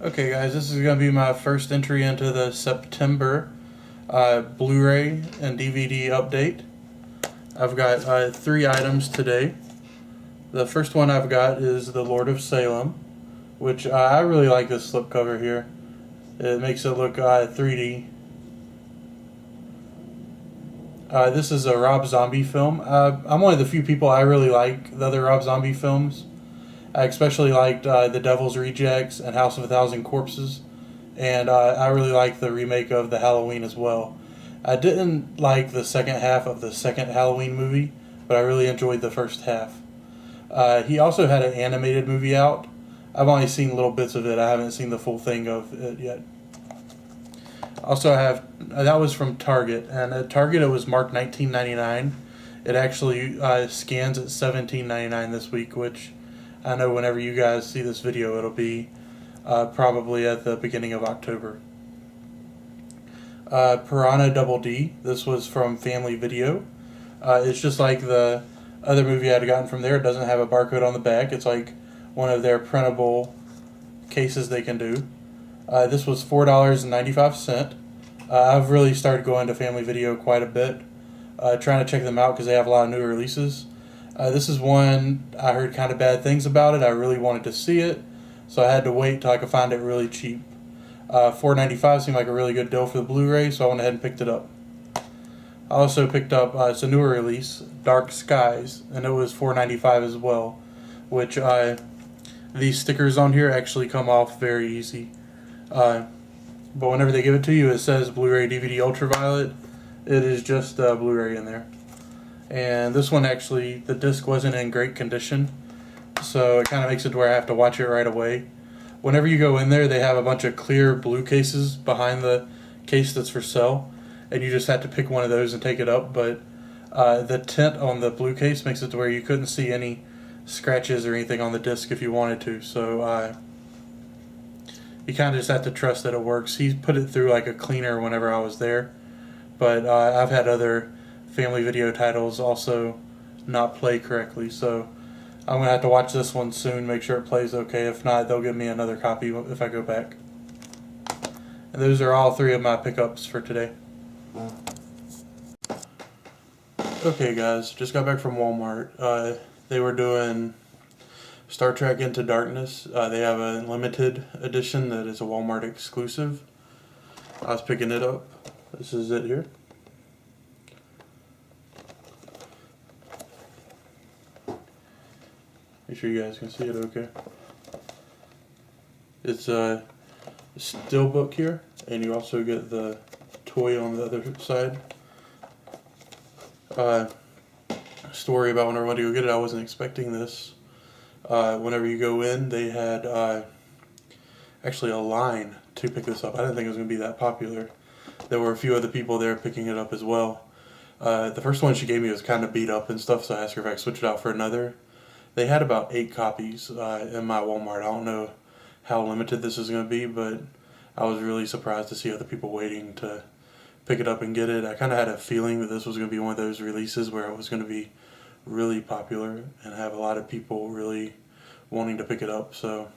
Okay guys, this is going to be my first entry into the September Blu-ray and DVD update. I've got 3 items today. The first one I've got is The Lord of Salem, which I really like this slipcover here. It makes it look 3D. This is a Rob Zombie film. I'm one of the few people I really like the other Rob Zombie films. I especially liked The Devil's Rejects and House of a Thousand Corpses, and I really like the remake of The Halloween as well. I didn't like the second half of the second Halloween movie, but I really enjoyed the first half. He also had an animated movie out. I've only seen little bits of it. I haven't seen the full thing of it yet. Also, I have that was from Target, and at Target it was marked $19.99. It actually scans at $17.99 this week, which I know whenever you guys see this video, it'll be probably at the beginning of October. Piranha Double D. This was from Family Video. It's just like the other movie I'd gotten from there. It doesn't have a barcode on the back. It's like one of their printable cases they can do. This was $4.95. I've really started going to Family Video quite a bit, trying to check them out because they have a lot of new releases. This is one I heard kind of bad things about it. I really wanted to see it, so I had to wait till I could find it really cheap. $4.95 seemed like a really good deal for the Blu-ray, so I went ahead and picked it up. I also picked up, it's a newer release, Dark Skies, and it was $4.95 as well, which these stickers on here actually come off very easy. But whenever they give it to you, it says Blu-ray DVD Ultraviolet. It is just Blu-ray in there. And this one actually, the disc wasn't in great condition, so it kind of makes it to where I have to watch it right away. Whenever you go in there, they have a bunch of clear blue cases behind the case that's for sale, and you just have to pick one of those and take it up. But the tint on the blue case makes it to where you couldn't see any scratches or anything on the disc if you wanted to, so you kind of just have to trust that it works. He put it through like a cleaner whenever I was there, but I've had other Family Video titles also not play correctly, so I'm going to have to watch this one soon, make sure it plays okay. If not, they'll give me another copy if I go back. And those are all 3 of my pickups for today. Okay guys, just got back from Walmart. They were doing Star Trek Into Darkness. They have a limited edition that is a Walmart exclusive. I was picking it up. This is it here. Make sure you guys can see it okay. It's a steelbook here, and you also get the toy on the other side. Story about whenever I went to go get it, I wasn't expecting this. Whenever you go in, they had actually a line to pick this up. I didn't think it was going to be that popular. There were a few other people there picking it up as well. The first one she gave me was kind of beat up and stuff, so I asked her if I could switch it out for another. They had about 8 copies in my Walmart. I don't know how limited this is going to be, but I was really surprised to see other people waiting to pick it up and get it. I kind of had a feeling that this was going to be one of those releases where it was going to be really popular and have a lot of people really wanting to pick it up, so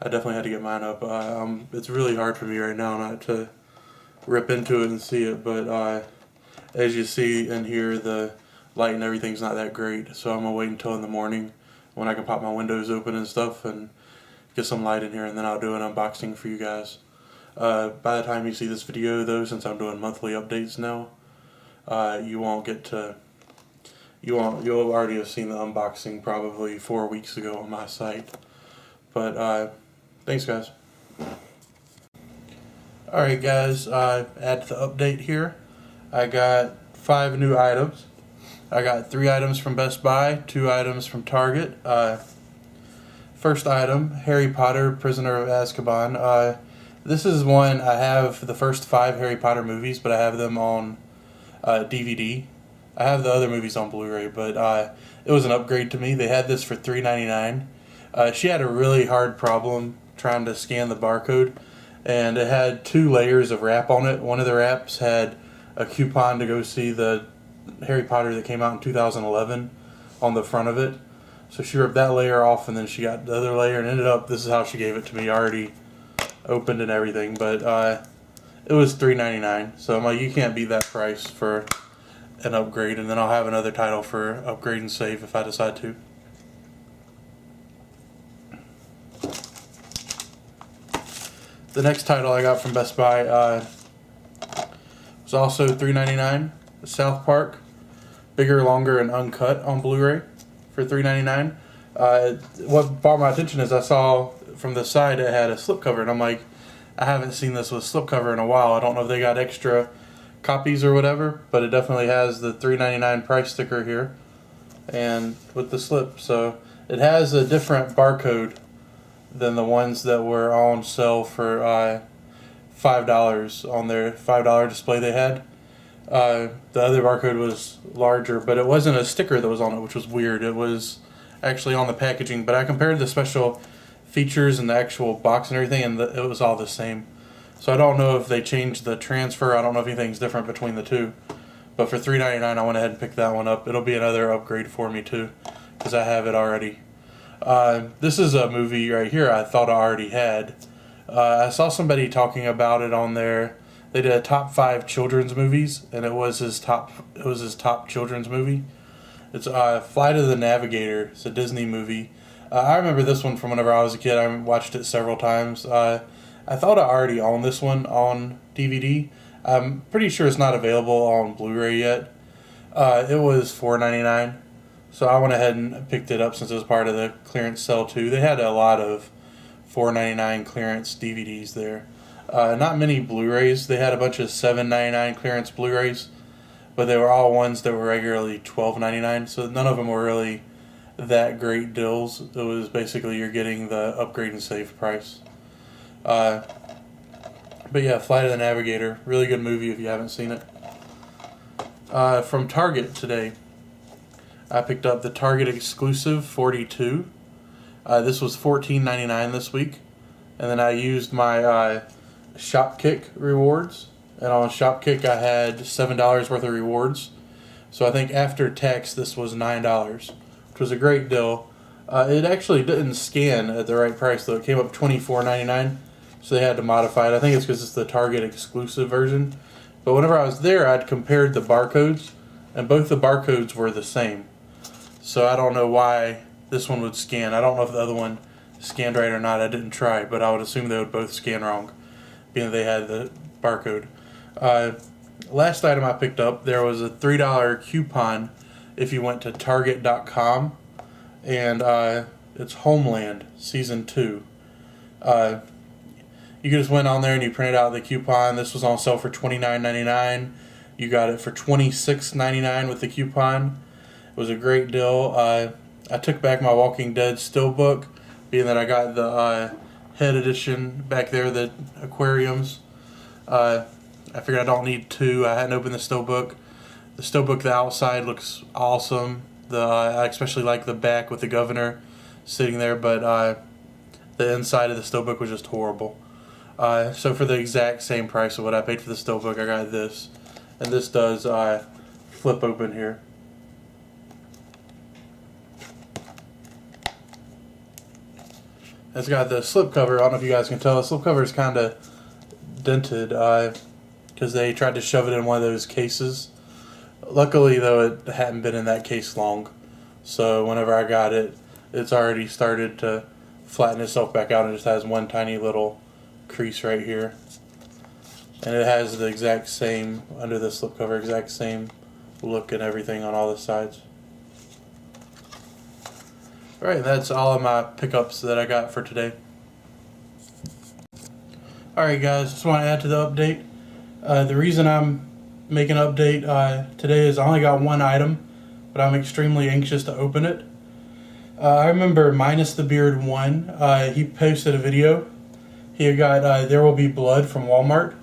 I definitely had to get mine up. It's really hard for me right now not to rip into it and see it, but as you see and hear, the light and everything's not that great, so I'm going to wait until in the morning when I can pop my windows open and stuff and get some light in here, and then I'll do an unboxing for you guys. By the time you see this video though, since I'm doing monthly updates now, you'll already have seen the unboxing probably 4 weeks ago on my site. But thanks guys. Alright guys, add to the update here. I got 5 new items. I got 3 items from Best Buy, 2 items from Target. First item, Harry Potter, Prisoner of Azkaban. This is one, I have the first 5 Harry Potter movies, but I have them on DVD. I have the other movies on Blu-ray, but it was an upgrade to me. They had this for $3.99. She had a really hard problem trying to scan the barcode, and it had 2 layers of wrap on it. One of the wraps had a coupon to go see the Harry Potter that came out in 2011 on the front of it. So she ripped that layer off, and then she got the other layer, and ended up, this is how she gave it to me, already opened and everything. But it was $3.99, so I'm like, you can't beat that price for an upgrade. And then I'll have another title for upgrade and save if I decide to. The next title I got from Best Buy was also $3.99. South Park, bigger, longer, and uncut on Blu-ray for $3.99. What brought my attention is I saw from the side it had a slipcover, and I'm like, I haven't seen this with slipcover in a while. I don't know if they got extra copies or whatever, but it definitely has the $3.99 price sticker here and with the slip. So it has a different barcode than the ones that were on sale for $5 on their $5 display they had. The other barcode was larger, but it wasn't a sticker that was on it, which was weird. It was actually on the packaging, but I compared the special features and the actual box and everything, and it was all the same. So I don't know if they changed the transfer. I don't know if anything's different between the two. But for $3.99, I went ahead and picked that one up. It'll be another upgrade for me too, because I have it already. This is a movie right here I thought I already had. I saw somebody talking about it on there. They did a top 5 children's movies, and it was his top children's movie. It's Flight of the Navigator. It's a Disney movie. I remember this one from whenever I was a kid. I watched it several times. I thought I already owned this one on DVD. I'm pretty sure it's not available on Blu-ray yet. It was $4.99, so I went ahead and picked it up since it was part of the clearance sale too. They had a lot of $4.99 clearance DVDs there. Not many Blu-rays. They had a bunch of $7.99 clearance Blu-rays, but they were all ones that were regularly $12.99, so none of them were really that great deals. It was basically you're getting the upgrade and save price. But yeah, Flight of the Navigator, really good movie if you haven't seen it. From Target today, I picked up the Target exclusive 42. This was $14.99 this week, and then I used my Shopkick rewards, and on Shopkick I had $7 worth of rewards. So I think after tax this was $9, which was a great deal. It actually didn't scan at the right price though. It came up $24.99, so they had to modify it. I think it's because it's the Target exclusive version. But whenever I was there, I'd compared the barcodes, and both the barcodes were the same. So I don't know why this one would scan. I don't know if the other one scanned right or not. I didn't try, but I would assume they would both scan wrong, being that they had the barcode. Last item I picked up, there was a $3 coupon if you went to Target.com, and it's Homeland Season 2. You just went on there and you printed out the coupon. This was on sale for $29.99. You got it for $26.99 with the coupon. It was a great deal. I took back my Walking Dead Steelbook, being that I got the head edition back there, the aquariums. I figured I don't need 2. I hadn't opened the Steelbook. The Steelbook, the outside looks awesome. I especially like the back with the governor sitting there, but the inside of the Steelbook was just horrible. So for the exact same price of what I paid for the Steelbook, I got this. And this does flip open here. It's got the slipcover. I don't know if you guys can tell. The slipcover is kind of dented because they tried to shove it in one of those cases. Luckily, though, it hadn't been in that case long. So whenever I got it, it's already started to flatten itself back out. It just has one tiny little crease right here. And it has the exact same, under the slipcover, exact same look and everything on all the sides. Alright, that's all of my pickups that I got for today. Alright guys, just want to add to the update. The reason I'm making an update today is I only got one item, but I'm extremely anxious to open it. I remember Minus the Beard 1, he posted a video. He got There Will Be Blood from Walmart,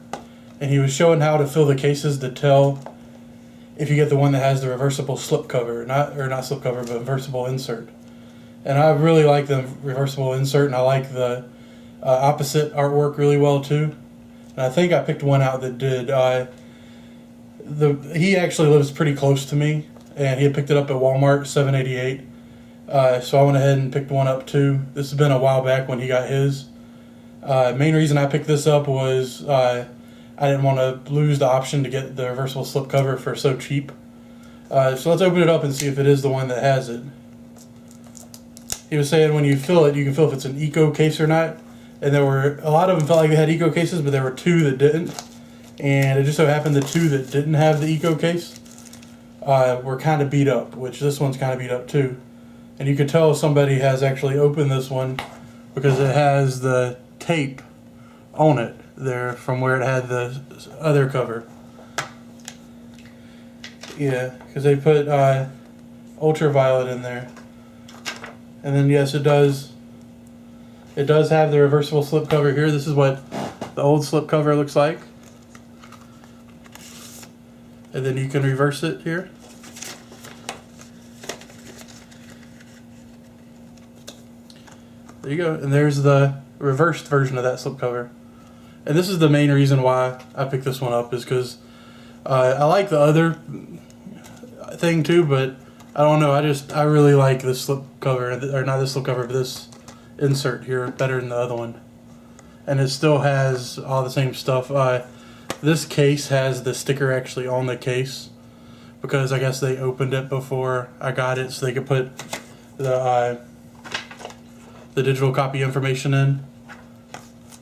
and he was showing how to fill the cases to tell if you get the one that has the reversible slipcover, not slipcover, but reversible insert. And I really like the reversible insert, and I like the opposite artwork really well too. And I think I picked one out that did. He actually lives pretty close to me, and he had picked it up at Walmart, $7.88. So I went ahead and picked one up too. This has been a while back when he got his. Main reason I picked this up was I didn't want to lose the option to get the reversible slipcover for so cheap. So let's open it up and see if it is the one that has it. He was saying when you fill it, you can feel if it's an eco case or not. And there were, a lot of them felt like they had eco cases, but there were two that didn't. And it just so happened the two that didn't have the eco case were kind of beat up, which this one's kind of beat up too. And you could tell somebody has actually opened this one because it has the tape on it there from where it had the other cover. Yeah, because they put ultraviolet in there. And then yes, it does have the reversible slipcover here. This is what the old slipcover looks like. And then you can reverse it here. There you go. And there's the reversed version of that slipcover. And this is the main reason why I picked this one up, is because I like the other thing too, but I don't know, I really like this slipcover, or not this slipcover, but this insert here better than the other one. And it still has all the same stuff. This case has the sticker actually on the case because I guess they opened it before I got it so they could put the digital copy information in.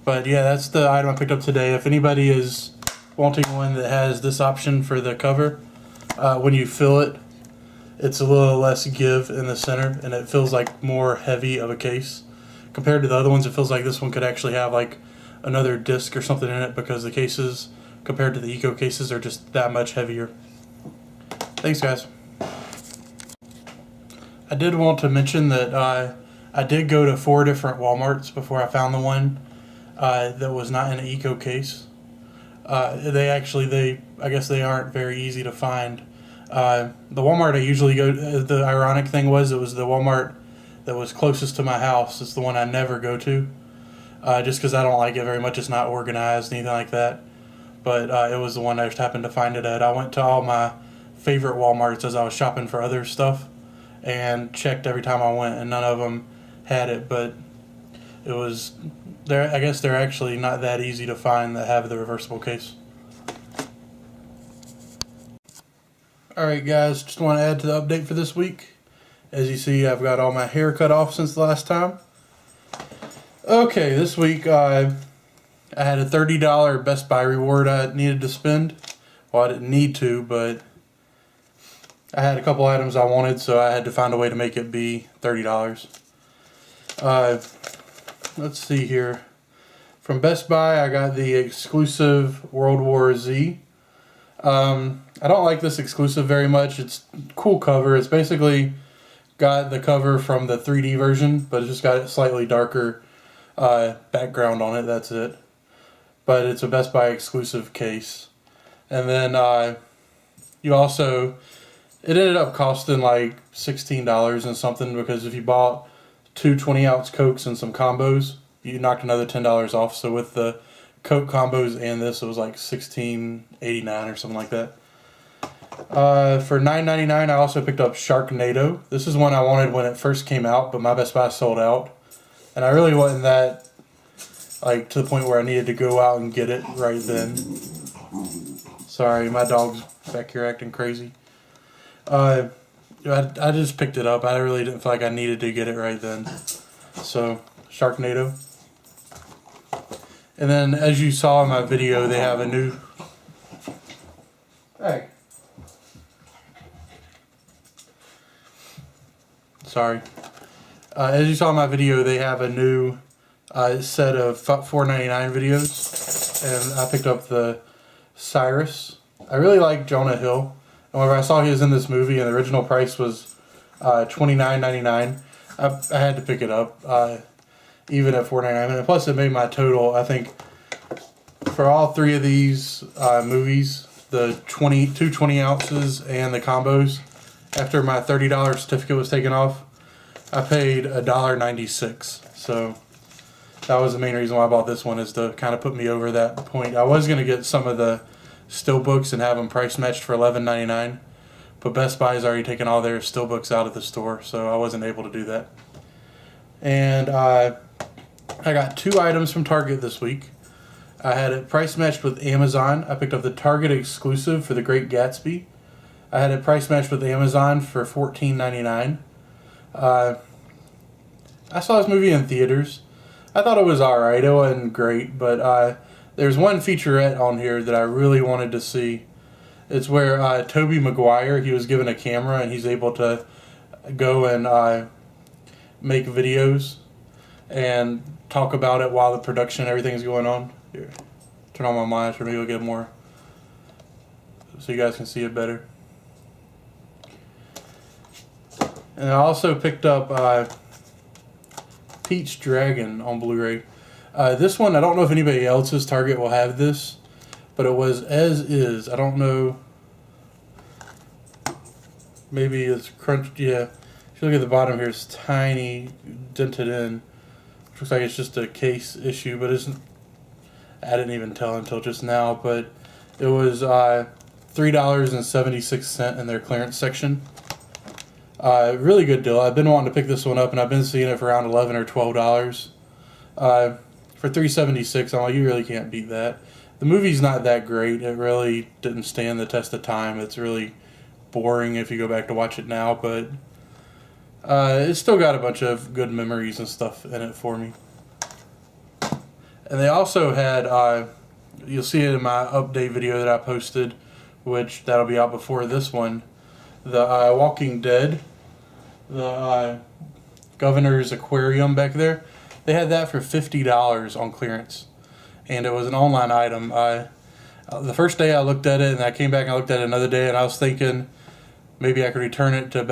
But yeah, that's the item I picked up today. If anybody is wanting one that has this option for the cover, when you fill it, it's a little less give in the center and it feels like more heavy of a case. Compared to the other ones, it feels like this one could actually have like another disc or something in it because the cases compared to the eco cases are just that much heavier. Thanks guys. I did want to mention that I did go to 4 different Walmarts before I found the one that was not in an eco case. I guess they aren't very easy to find. The Walmart I usually go to, the ironic thing was it was the Walmart that was closest to my house. It's the one I never go to, just because I don't like it very much. It's not organized, anything like that. But it was the one I just happened to find it at. I went to all my favorite Walmarts as I was shopping for other stuff and checked every time I went, and none of them had it. But it was there. I guess they're actually not that easy to find that have the reversible case. Alright guys, just want to add to the update for this week. As you see, I've got all my hair cut off since the last time. Okay, this week I had a $30 Best Buy reward I needed to spend. Well, I didn't need to, but I had a couple items I wanted, so I had to find a way to make it be $30. Let's see here. From Best Buy, I got the exclusive World War Z. I don't like this exclusive very much. It's a cool cover. It's basically got the cover from the 3D version, but it's just got a slightly darker background on it. That's it. But it's a Best Buy exclusive case. And then you also, it ended up costing like $16 and something, because if you bought 2 20-ounce Cokes and some combos, you knocked another $10 off. So with the Coke combos and this, it was like $16.89 or something like that. For $9.99, I also picked up Sharknado. This is one I wanted when it first came out, but my Best Buy sold out. And I really wasn't that, like, to the point where I needed to go out and get it right then. Sorry, my dog's back here acting crazy. I just picked it up. I really didn't feel like I needed to get it right then. So, Sharknado. And then, as you saw in my video, they have a new... Hey. Sorry. As you saw in my video, they have a new set of $4.99 videos. And I picked up the Cyrus. I really like Jonah Hill. And whenever I saw he was in this movie and the original price was $29.99, I had to pick it up. Even at $4.99. And plus it made my total, I think, for all 3 of these movies, the 2 20 ounces and the combos, after my $30 certificate was taken off, I paid $1.96. So that was the main reason why I bought this one, is to kind of put me over that point. I was going to get some of the still books and have them price matched for $11.99, but Best Buy has already taken all their steelbooks out of the store, so I wasn't able to do that. And I got 2 items from Target this week. I had it price matched with Amazon. I picked up the Target exclusive for The Great Gatsby. I had it price matched with Amazon for $14.99. I saw this movie in theaters. I thought it was alright. It wasn't great, but there's one featurette on here that I really wanted to see. It's where Tobey Maguire, he was given a camera and he's able to go and make videos and talk about it while the production and everything's going on. Here, turn on my monitor, maybe we'll get more so you guys can see it better. And I also picked up Pete's Dragon on Blu-ray. This one, I don't know if anybody else's Target will have this, but it was as is. I don't know. Maybe it's crunched. Yeah. If you look at the bottom here, it's tiny, dented in. Looks like it's just a case issue, but isn't. I didn't even tell until just now, but it was $3.76 in their clearance section. Really good deal. I've been wanting to pick this one up, and I've been seeing it for around $11 or $12. For $3.76, I'm like, you really can't beat that. The movie's not that great. It really didn't stand the test of time. It's really boring if you go back to watch it now, but it's still got a bunch of good memories and stuff in it for me. And they also had, you'll see it in my update video that I posted, which that'll be out before this one, the Walking Dead, the Governor's Aquarium back there. They had that for $50 on clearance, and it was an online item. The first day I looked at it, and I came back and I looked at it another day, and I was thinking maybe I could return it to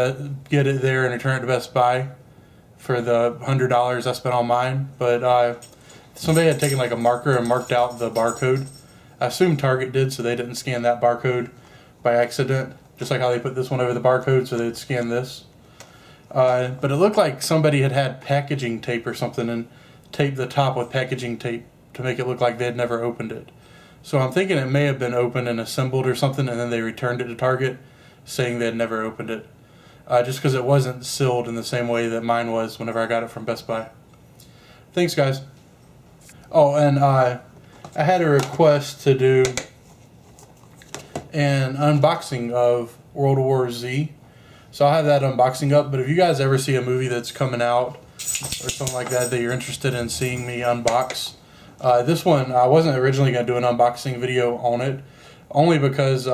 get it there and return it to Best Buy for the $100 I spent on mine. But somebody had taken like a marker and marked out the barcode. I assume Target did, so they didn't scan that barcode by accident, just like how they put this one over the barcode, so they'd scan this. But it looked like somebody had packaging tape or something and taped the top with packaging tape to make it look like they had never opened it. So I'm thinking it may have been opened and assembled or something, and then they returned it to Target saying they had never opened it. Just because it wasn't sealed in the same way that mine was whenever I got it from Best Buy. Thanks, guys. Oh, and I had a request to do an unboxing of World War Z. So I'll have that unboxing up, but if you guys ever see a movie that's coming out or something like that you're interested in seeing me unbox, this one, I wasn't originally going to do an unboxing video on it, only because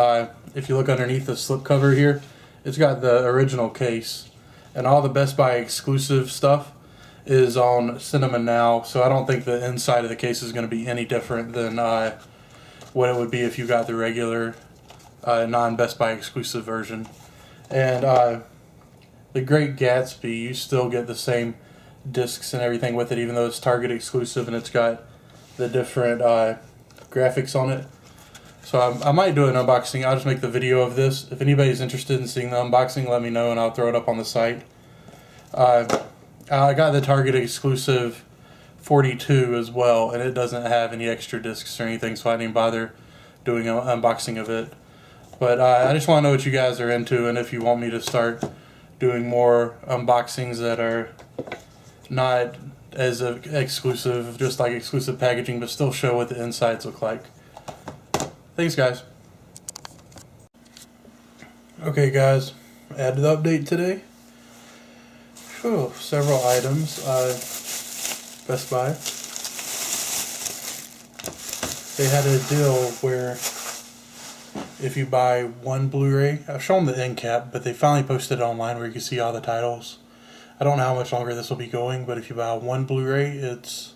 if you look underneath the slipcover here, it's got the original case, and all the Best Buy exclusive stuff is on Cinema Now, so I don't think the inside of the case is going to be any different than what it would be if you got the regular non-Best Buy exclusive version. And The Great Gatsby, you still get the same discs and everything with it, even though it's Target exclusive and it's got the different graphics on it. So I might do an unboxing. I'll just make the video of this. If anybody's interested in seeing the unboxing, let me know and I'll throw it up on the site. I got the Target exclusive 42 as well, and it doesn't have any extra discs or anything, so I didn't bother doing an unboxing of it. But I just want to know what you guys are into, and if you want me to start doing more unboxings that are not as exclusive, just like exclusive packaging, but still show what the insides look like. Thanks, guys. Okay, guys, added the update today. Whew, several items. Best Buy. They had a deal where if you buy one Blu-ray, I've shown the end cap, but they finally posted it online where you can see all the titles. I don't know how much longer this will be going, but if you buy one Blu-ray, it's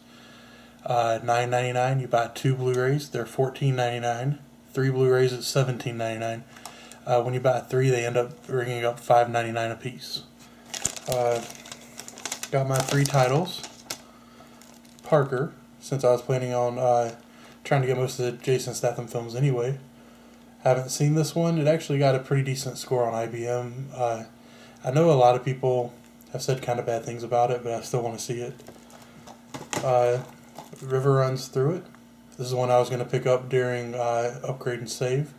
$9.99. You buy 2 Blu-rays, they're $14.99. 3 Blu-rays, it's $17.99. When you buy 3, they end up ringing up $5.99 a piece. Got my 3 titles. Parker, since I was planning on trying to get most of the Jason Statham films anyway. Haven't seen this one. It actually got a pretty decent score on IBM. I know a lot of people have said kind of bad things about it, but I still want to see it. River Runs Through It. This is one I was going to pick up during Upgrade and Save.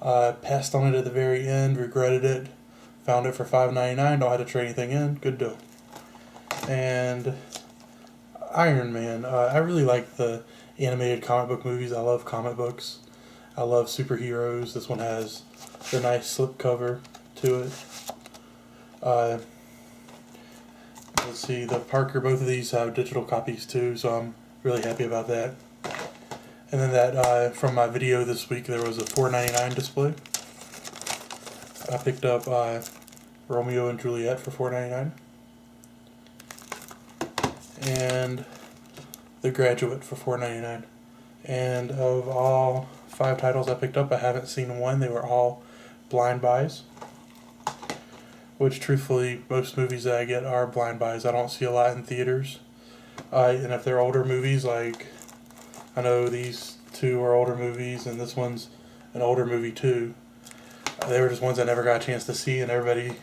Passed on it at the very end, regretted it. Found it for $5.99, don't have to trade anything in, good deal. And Iron Man. I really like the animated comic book movies. I love comic books. I love superheroes. This one has the nice slipcover to it. Let's see, the Parker, both of these have digital copies too, so I'm really happy about that. And then that from my video this week, there was a $4.99 display. I picked up Romeo and Juliet for $4.99. And The Graduate for $4.99. And of all 5 titles I picked up, I haven't seen one. They were all blind buys. Which, truthfully, most movies that I get are blind buys. I don't see a lot in theaters. And if they're older movies, like, I know these 2 are older movies, and this one's an older movie too. They were just ones I never got a chance to see, and everybody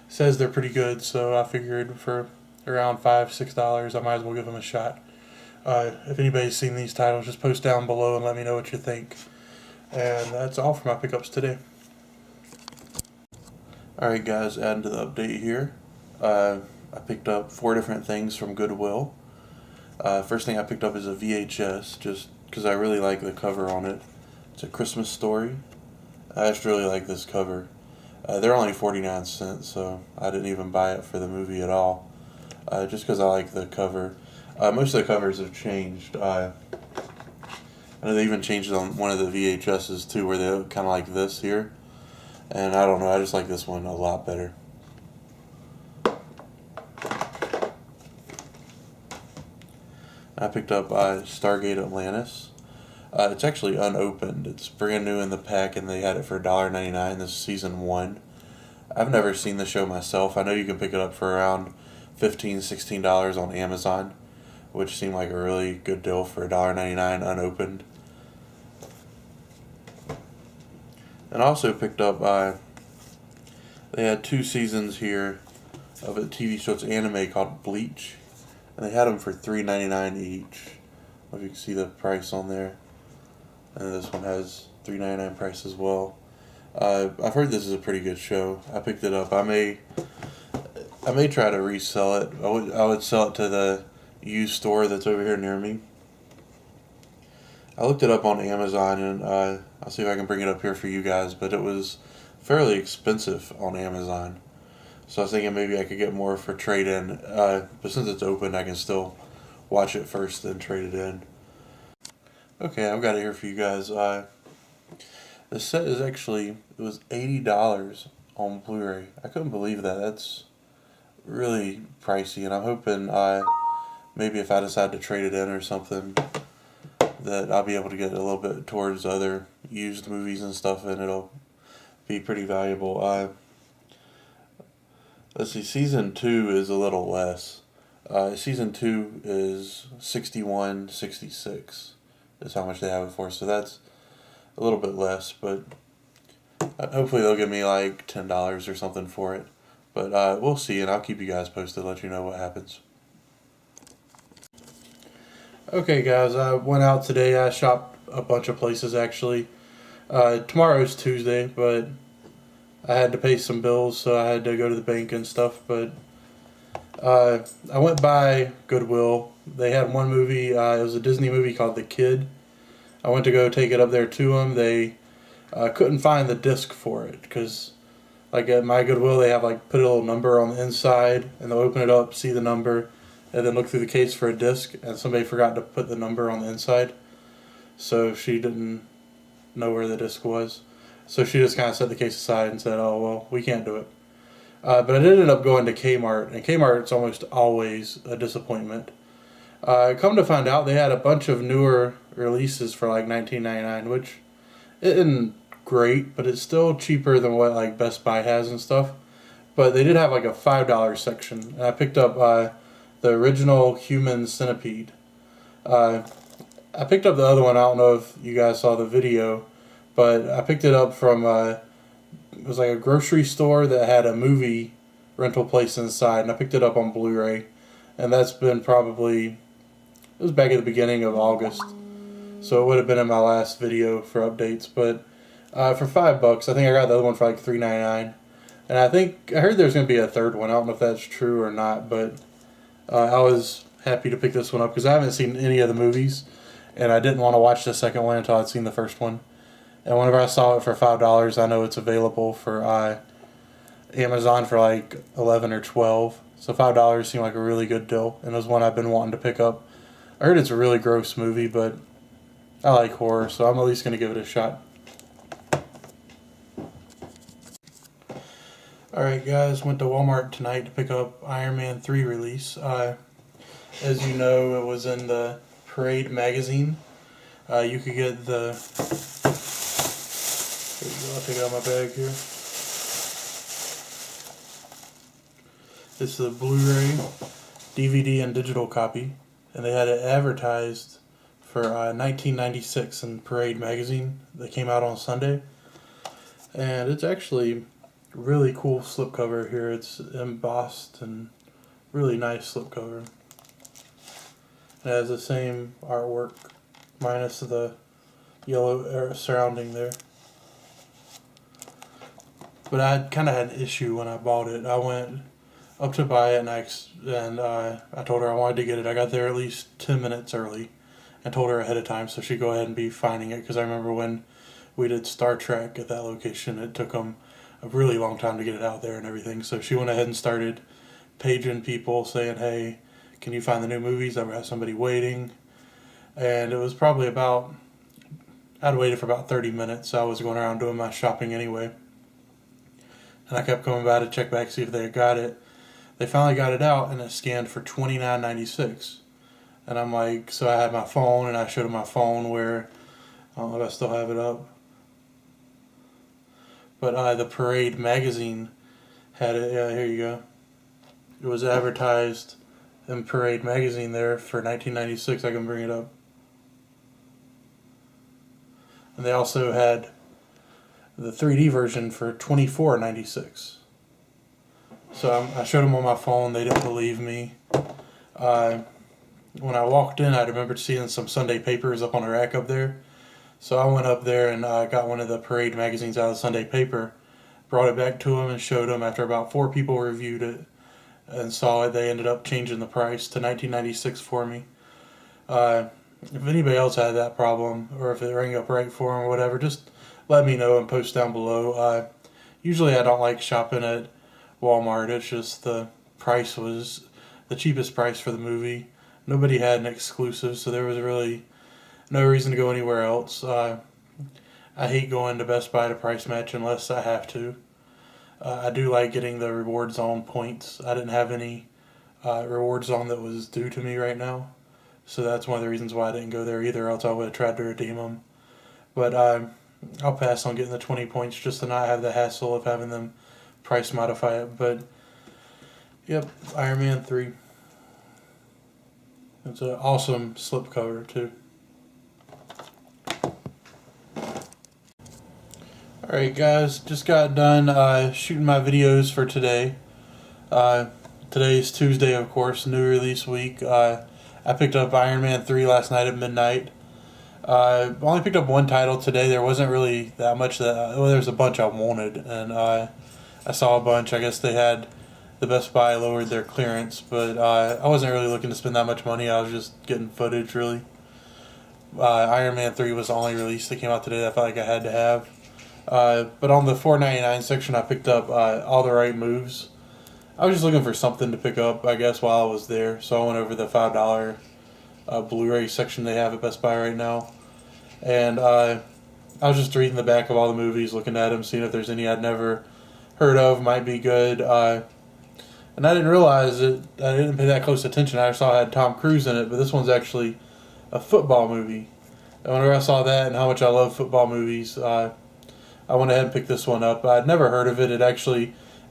says they're pretty good, so I figured for around $5, $6, I might as well give them a shot. If anybody's seen these titles, just post down below and let me know what you think. And that's all for my pickups today. Alright guys, adding to the update here. I picked up 4 different things from Goodwill. First thing I picked up is a VHS, just because I really like the cover on it. It's A Christmas Story. I just really like this cover. They're only 49 cents, so I didn't even buy it for the movie at all. Just because I like the cover. Most of the covers have changed. I know they even changed it on one of the VHSs too, where they're kind of like this here. And I don't know, I just like this one a lot better. I picked up Stargate Atlantis. It's actually unopened. It's brand new in the pack, and they had it for $1.99. This is season 1. I've never seen the show myself. I know you can pick it up for around $15, $16 on Amazon, which seemed like a really good deal for $1.99 unopened. And I also picked up, they had 2 seasons here of a TV show. It's anime called Bleach. And they had them for $3.99 each. If you can see the price on there. And this one has $3.99 price as well. I've heard this is a pretty good show. I picked it up. I may try to resell it. I would sell it to the used store that's over here near me. I looked it up on Amazon, and I'll see if I can bring it up here for you guys, but it was fairly expensive on Amazon. So I was thinking maybe I could get more for trade-in, but since it's open, I can still watch it first, then trade it in. Okay, I've got it here for you guys. The set is actually, it was $80 on Blu-ray. I couldn't believe that. That's really pricey, and I'm hoping maybe if I decide to trade it in or something, that I'll be able to get a little bit towards other used movies and stuff, and it'll be pretty valuable. Let's see, season 2 is a little less. Season 2 is $61.66 is how much they have it for, so that's a little bit less, but hopefully they'll give me like $10 or something for it. But we'll see, and I'll keep you guys posted, let you know what happens. Okay guys, I went out today. I shopped a bunch of places actually. Tomorrow's Tuesday, but I had to pay some bills, so I had to go to the bank and stuff. But I went by Goodwill. They had one movie, it was a Disney movie called The Kid. I went to go take it up there to them. They couldn't find the disc for it, because like at my Goodwill they have like put a little number on the inside, and they'll open it up, see the number, and then look through the case for a disc, and somebody forgot to put the number on the inside, so she didn't know where the disc was. So she just kind of set the case aside and said, oh, well, we can't do it. But I ended up going to Kmart, and Kmart's almost always a disappointment. Come to find out, they had a bunch of newer releases for like $19.99, which isn't great, but it's still cheaper than what like Best Buy has and stuff. But they did have like a $5 section, and I picked up the original Human Centipede. I picked up the other one. I don't know if you guys saw the video, but I picked it up from it was like a grocery store that had a movie rental place inside, and I picked it up on Blu-ray, and that's been probably, it was back at the beginning of August, so it would have been in my last video for updates. But For $5. I think I got the other one for like $3.99. And I heard there's going to be a third one. I don't know if that's true or not, but I was happy to pick this one up because I haven't seen any of the movies, and I didn't want to watch the second one until I'd seen the first one. And whenever I saw it for $5, I know it's available for Amazon for like 11 or 12. So $5 seemed like a really good deal, and it was one I've been wanting to pick up. I heard it's a really gross movie, but I like horror, so I'm at least going to give it a shot. Alright guys, went to Walmart tonight to pick up Iron Man 3 release. As you know, it was in the Parade magazine. You could get the... There you go, I'll take it out of my bag here. It's the Blu-Ray, DVD, and digital copy. And they had it advertised for $19.96 in Parade magazine. That came out on Sunday. And it's actually really cool slipcover here. It's embossed and really nice slipcover. It has the same artwork minus the yellow surrounding there. But I kind of had an issue when I bought it. I went up to buy it and I told her I wanted to get it. I got there at least 10 minutes early and told her ahead of time so she'd go ahead and be finding it, because I remember when we did Star Trek at that location, it took them a really long time to get it out there and everything. So she went ahead and started paging people saying, hey, can you find the new movies? I've got somebody waiting. And it was probably I'd waited for about 30 minutes. So I was going around doing my shopping anyway. And I kept coming by to check back, see if they had got it. They finally got it out, and it scanned for $29.96. And I'm like, so I had my phone, and I showed them my phone where, I don't know if I still have it up. But the Parade magazine had it. Yeah, here you go. It was advertised in Parade magazine there for $19.96. I can bring it up. And they also had the 3D version for $24.96. So I showed them on my phone. They didn't believe me. When I walked in, I remembered seeing some Sunday papers up on a rack up there. So I went up there and got one of the Parade magazines out of the Sunday paper, brought it back to them and showed them. After about 4 people reviewed it and saw it, they ended up changing the price to $19.96 for me. If anybody else had that problem, or if it rang up right for them or whatever, just let me know and post down below. Usually I don't like shopping at Walmart. It's just the price was the cheapest price for the movie. Nobody had an exclusive, so there was really no reason to go anywhere else. I hate going to Best Buy to price match unless I have to. I do like getting the Reward Zone points. I didn't have any Reward Zone that was due to me right now, so that's one of the reasons why I didn't go there either, else I would have tried to redeem them. But I'll pass on getting the 20 points just to not have the hassle of having them price modify it. But yep, Iron Man 3. It's an awesome slipcover too. Alright guys, just got done shooting my videos for today. Today's Tuesday, of course, new release week. I picked up Iron Man 3 last night at midnight. I only picked up one title today. There wasn't really that much there's a bunch I wanted, and I saw a bunch. I guess they had the Best Buy lowered their clearance, but I wasn't really looking to spend that much money. I was just getting footage, really. Iron Man 3 was the only release that came out today that I felt like I had to have. But on the $4.99 section, I picked up All the Right Moves. I was just looking for something to pick up, I guess, while I was there. So I went over the $5 Blu-ray section they have at Best Buy right now. And I was just reading the back of all the movies, looking at them, seeing if there's any I'd never heard of, might be good. And I didn't realize it. I didn't pay that close attention. I saw it had Tom Cruise in it, but this one's actually a football movie. And whenever I saw that and how much I love football movies, I went ahead and picked this one up. I'd never heard of it.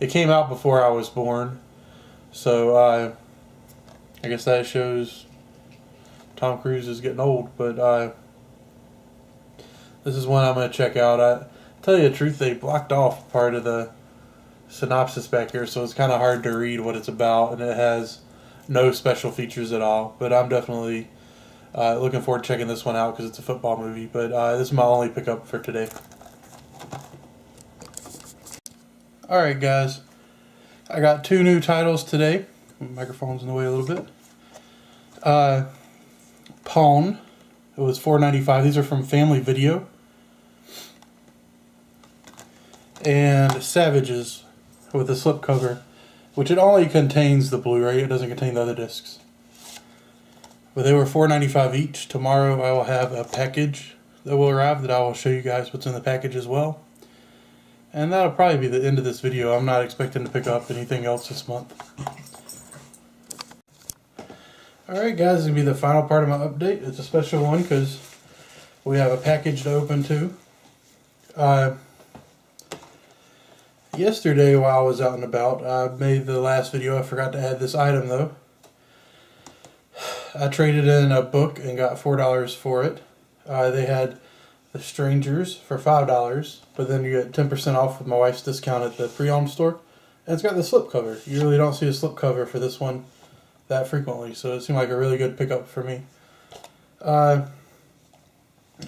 It came out before I was born. So I guess that shows Tom Cruise is getting old. But this is one I'm going to check out. I tell you the truth, they blocked off part of the synopsis back here, so it's kind of hard to read what it's about, and it has no special features at all. But I'm definitely looking forward to checking this one out because it's a football movie. But this is my only pickup for today. Alright guys, I got 2 new titles today. My microphone's in the way a little bit. Pawn, it was $4.95. These are from Family Video. And Savages with a slipcover, which it only contains the Blu-ray, it doesn't contain the other discs. But they were $4.95 each. Tomorrow I will have a package that will arrive that I will show you guys what's in the package as well. And that'll probably be the end of this video. I'm not expecting to pick up anything else this month. Alright guys, this is going to be the final part of my update. It's a special one because we have a package to open too. Yesterday while I was out and about, I made the last video. I forgot to add this item though. I traded in a book and got $4 for it. They had The Strangers for $5, but then you get 10% off with my wife's discount at the pre-owned store. And it's got the slipcover. You really don't see a slipcover for this one that frequently, so it seemed like a really good pickup for me. It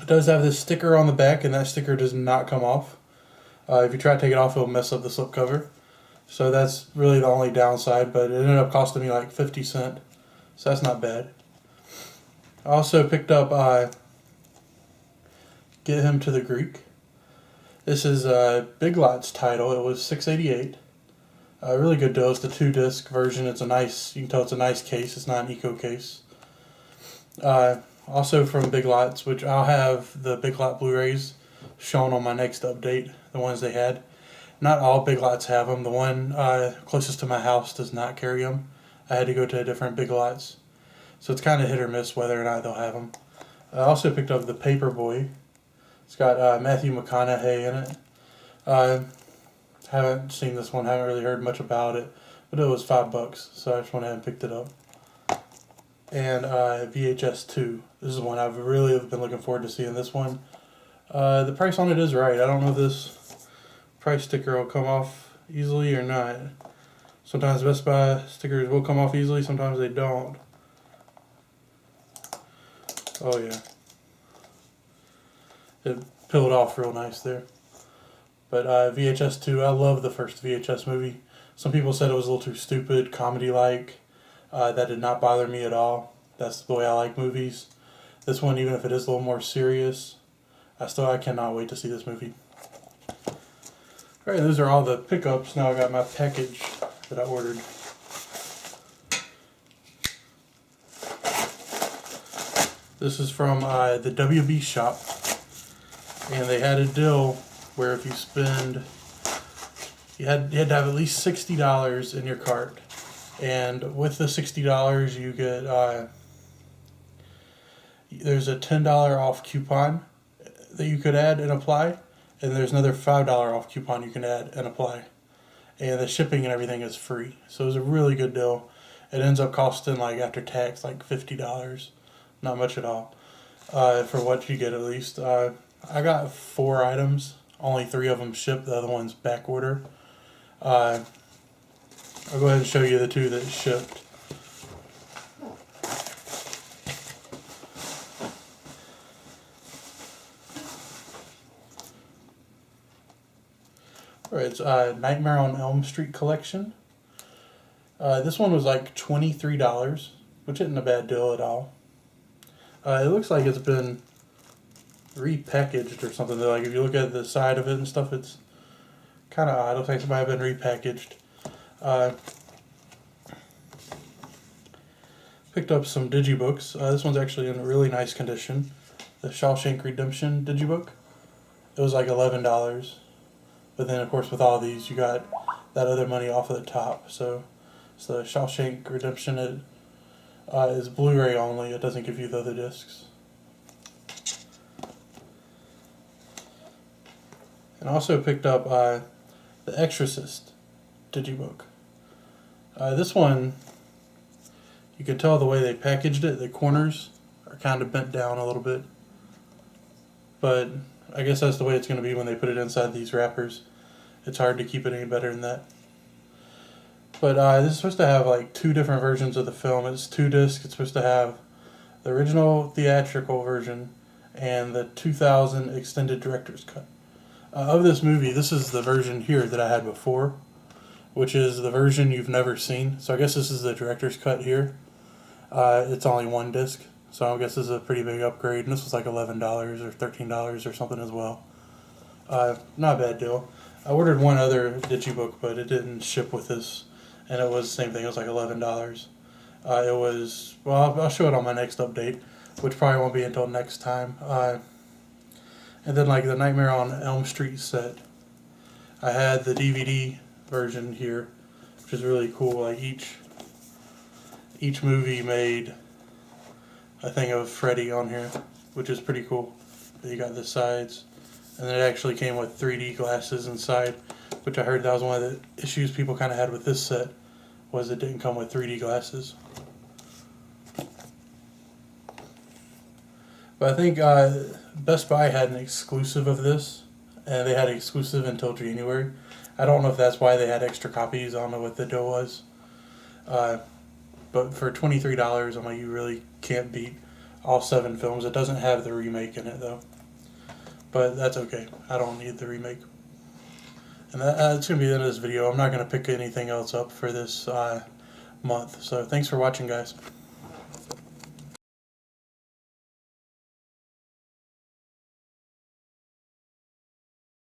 does have this sticker on the back, and that sticker does not come off. If you try to take it off, it'll mess up the slipcover. So that's really the only downside, but it ended up costing me like 50 cents, so that's not bad. I also picked up Get Him to the Greek. This is Big Lots title. It was $6.88. A really good deal. It's the 2-disc version. It's a nice, you can tell it's a nice case. It's not an eco case. Also from Big Lots, which I'll have the Big Lot Blu-rays shown on my next update, the ones they had. Not all Big Lots have them. The one closest to my house does not carry them. I had to go to a different Big Lots. So it's kind of hit or miss whether or not they'll have them. I also picked up the Paperboy. It's got Matthew McConaughey in it. Haven't seen this one, haven't really heard much about it, but it was $5, so I just went ahead and picked it up. And VHS 2. This is one I've really been looking forward to seeing. This one, the price on it is right. I don't know if this price sticker will come off easily or not. Sometimes Best Buy stickers will come off easily, sometimes they don't. Oh yeah. It peeled off real nice there. But VHS 2, I love the first VHS movie. Some people said it was a little too stupid, comedy-like. That did not bother me at all. That's the way I like movies. This one, even if it is a little more serious, I cannot wait to see this movie. Alright, those are all the pickups. Now I got my package that I ordered. This is from the WB shop, and they had a deal where if you spend, you had to have at least $60 in your cart, and with the $60 you get there's a $10 off coupon that you could add and apply, and there's another $5 off coupon you can add and apply, and the shipping and everything is free. So it was a really good deal. It ends up costing, like after tax, like $50. Not much at all, for what you get at least. I got 4 items, only 3 of them shipped, the other one's back order. I'll go ahead and show you the 2 that shipped. Alright, it's Nightmare on Elm Street collection. This one was like $23, which isn't a bad deal at all. It looks like it's been repackaged or something. Like if you look at the side of it and stuff, it's kind of odd. It looks like somebody had been repackaged. Picked up some digibooks. This one's actually in really nice condition. The Shawshank Redemption digibook. It was like $11. But then of course with all these you got that other money off of the top. So it's the Shawshank Redemption. It is Blu-ray only. It doesn't give you the other discs. And I also picked up The Exorcist digibook. This one, you can tell the way they packaged it, the corners are kind of bent down a little bit. But I guess that's the way it's going to be when they put it inside these wrappers. It's hard to keep it any better than that. But this is supposed to have like 2 different versions of the film. It's 2 discs. It's supposed to have the original theatrical version and the 2000 extended director's cut. Of this movie, this is the version here that I had before, which is the version you've never seen. So I guess this is the director's cut here. It's only one disc, so I guess this is a pretty big upgrade. And this was like $11 or $13 or something as well. Not a bad deal. I ordered one other digibook, but it didn't ship with this, and it was the same thing. It was like $11. It was, well, I'll show it on my next update, which probably won't be until next time. And then like the Nightmare on Elm Street set, I had the DVD version here, which is really cool. Like each movie made a thing of Freddy on here, which is pretty cool. You got the sides, and then it actually came with 3D glasses inside, which I heard that was one of the issues people kind of had with this set, was it didn't come with 3D glasses. But I think Best Buy had an exclusive of this, and they had an exclusive until January. I don't know if that's why they had extra copies. I don't know what the deal was. But for $23, I'm like, you really can't beat all 7 films. It doesn't have the remake in it, though. But that's okay. I don't need the remake. And that's going to be the end of this video. I'm not going to pick anything else up for this month. So thanks for watching, guys.